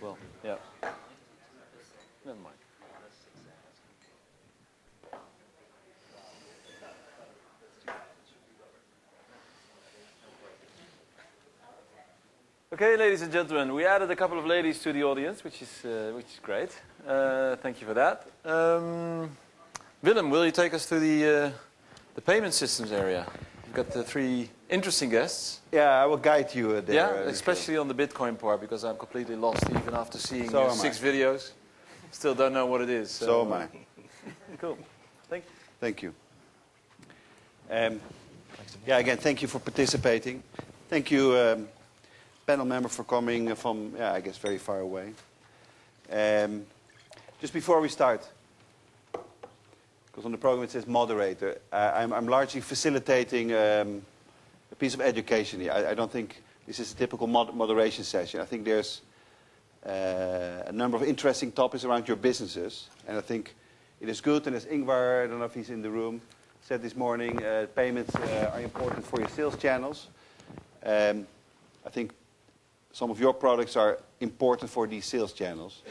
well. Yeah. Never mind. Okay, ladies and gentlemen, we added a couple of ladies to the audience, which is great. Thank you for that. Willem, will you take us to the payment systems area? We've got the 3 interesting guests. Yeah, I will guide you there. Yeah, especially on the Bitcoin part, because I'm completely lost even after seeing 6 videos. Still don't know what it is. So am I. Cool. Thank you. Thank you. Yeah, again, thank you for participating. Thank you, panel member, for coming from, I guess, very far away. Just before we start, because on the program it says moderator, I'm largely facilitating a piece of education here. I don't think this is a typical moderation session. I think there's a number of interesting topics around your businesses, and I think it is good, and as Ingvar, I don't know if he's in the room, said this morning, payments are important for your sales channels. I think some of your products are important for these sales channels.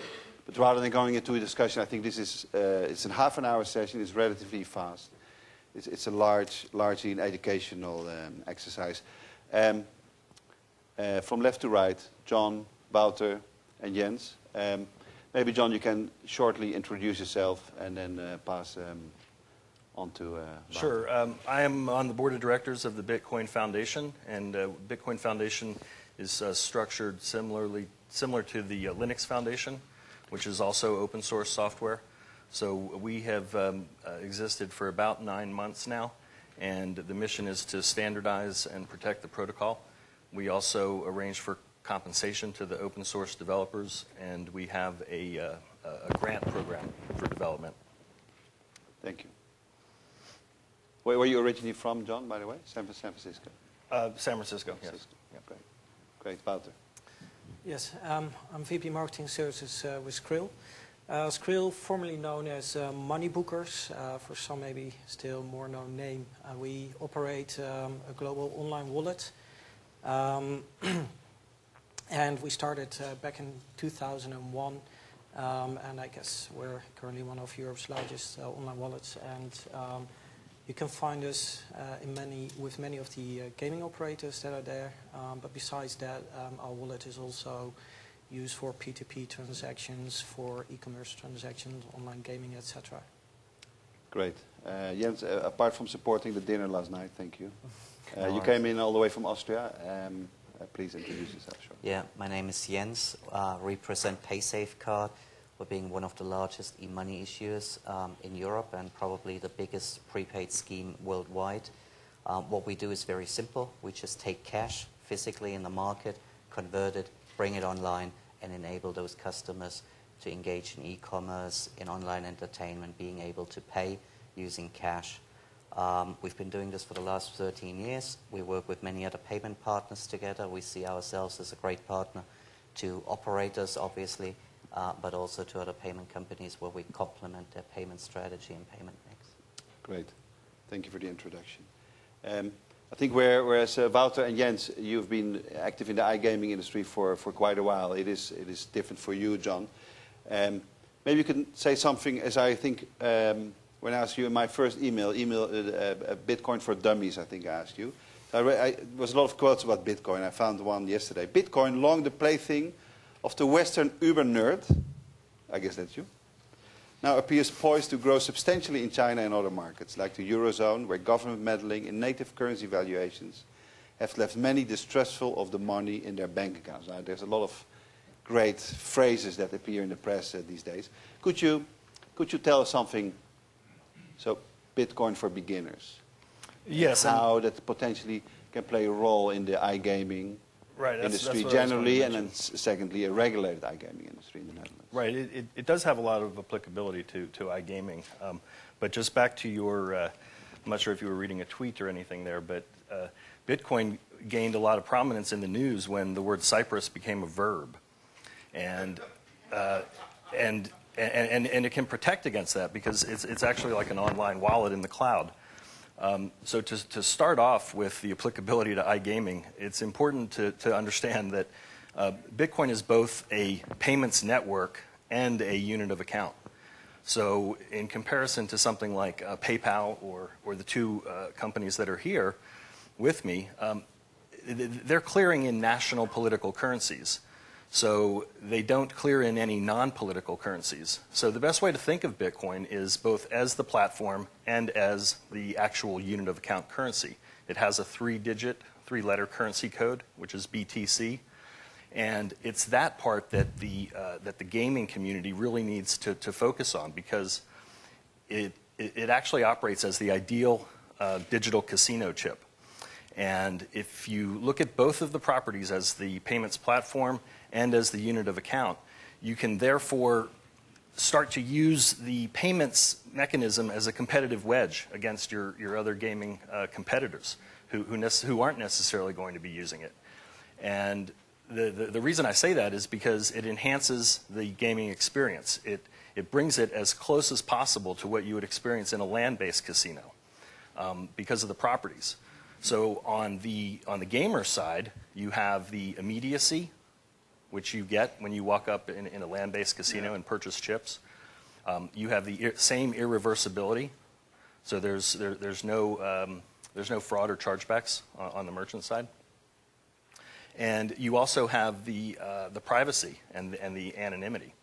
But rather than going into a discussion, I think this is it's a half-an-hour session. It's relatively fast. It's a largely an educational exercise. From left to right, John, Wouter, and Jens. Maybe, John, you can shortly introduce yourself and then pass on to Wouter. Sure. I am on the board of directors of the Bitcoin Foundation, and Bitcoin Foundation is structured similar to the Linux Foundation, which is also open source software. So we have existed for about 9 months now, and the mission is to standardize and protect the protocol. We also arrange for compensation to the open source developers, and we have a grant program for development. Thank you. Where were you originally from, John, by the way? San Francisco? San Francisco, yes. Yep. Great. Wouter. Yes, I'm VP Marketing Services with Skrill. Skrill, formerly known as Money Bookers, for some maybe still more known name. We operate a global online wallet. And we started back in 2001. And I guess we're currently one of Europe's largest online wallets. And you can find us with many of the gaming operators that are there. But besides that, our wallet is also used for P2P transactions, for e-commerce transactions, online gaming, etc. Great. Jens, apart from supporting the dinner last night, thank you. You came in all the way from Austria. Please introduce yourself. Sure. Yeah, my name is Jens. Represent Paysafecard. We're being one of the largest e-money issuers in Europe and probably the biggest prepaid scheme worldwide. What we do is very simple. We just take cash physically in the market, convert it, bring it online, and enable those customers to engage in e-commerce, in online entertainment, being able to pay using cash. We've been doing this for the last 13 years. We work with many other payment partners together. We see ourselves as a great partner to operators, obviously, but also to other payment companies where we complement their payment strategy and payment mix. Great. Thank you for the introduction. I think whereas Wouter and Jens, you've been active in the iGaming industry for quite a while. It is different for you, John. Maybe you can say something, as I think when I asked you in my first email Bitcoin for Dummies, I think I asked you. There was a lot of quotes about Bitcoin. I found one yesterday. Bitcoin, long the plaything of the Western uber nerd, I guess that's you, now appears poised to grow substantially in China and other markets, like the Eurozone, where government meddling in native currency valuations have left many distrustful of the money in their bank accounts. Now, there's a lot of great phrases that appear in the press these days. Could you tell us something, so Bitcoin for beginners? Yes. How that potentially can play a role in the iGaming industry generally, and then secondly, a regulated iGaming industry in the Netherlands. Right. It does have a lot of applicability to iGaming. But just back to your, I'm not sure if you were reading a tweet or anything there, but Bitcoin gained a lot of prominence in the news when the word Cyprus became a verb. And it can protect against that because it's actually like an online wallet in the cloud. So to start off with the applicability to iGaming, it's important to understand that Bitcoin is both a payments network and a unit of account. So in comparison to something like PayPal or the two companies that are here with me, they're clearing in national political currencies. So they don't clear in any non-political currencies. So the best way to think of Bitcoin is both as the platform and as the actual unit of account currency. It has a three-letter currency code, which is BTC. And it's that part that the gaming community really needs to focus on, because it actually operates as the ideal digital casino chip. And if you look at both of the properties as the payments platform and as the unit of account, you can therefore start to use the payments mechanism as a competitive wedge against your other gaming competitors who aren't necessarily going to be using it. And the reason I say that is because it enhances the gaming experience. It brings it as close as possible to what you would experience in a land-based casino because of the properties. So on the gamer side, you have the immediacy, which you get when you walk up in a land-based casino and purchase chips. You have the same irreversibility, so there's no fraud or chargebacks on the merchant side. And you also have the privacy and the anonymity.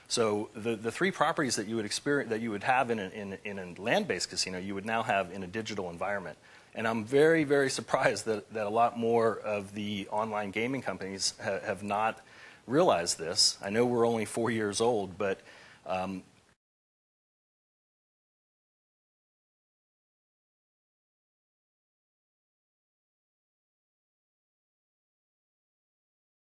So the three properties that you would experience, that you would have in a land-based casino, you would now have in a digital environment. And I'm very, very surprised that a lot more of the online gaming companies have not realized this. I know we're only 4 years old, but